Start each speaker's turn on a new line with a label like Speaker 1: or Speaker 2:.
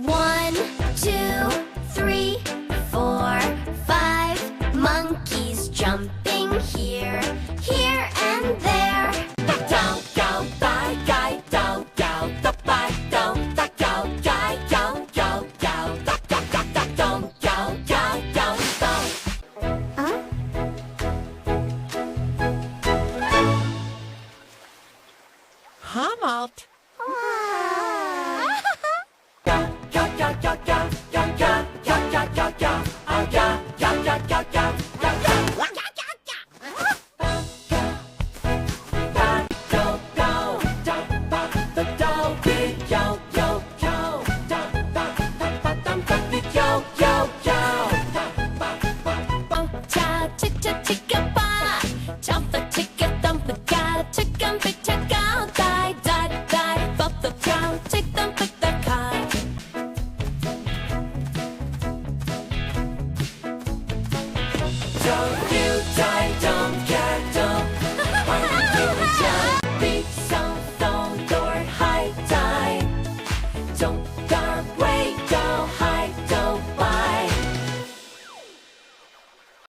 Speaker 1: 1, 2, 3, 4, 5 monkeys jumping here, here and there. Don't go by, guy, don't go the by, don't go, guy, don't go, don't go. Huh?
Speaker 2: Hamalt.
Speaker 1: Don't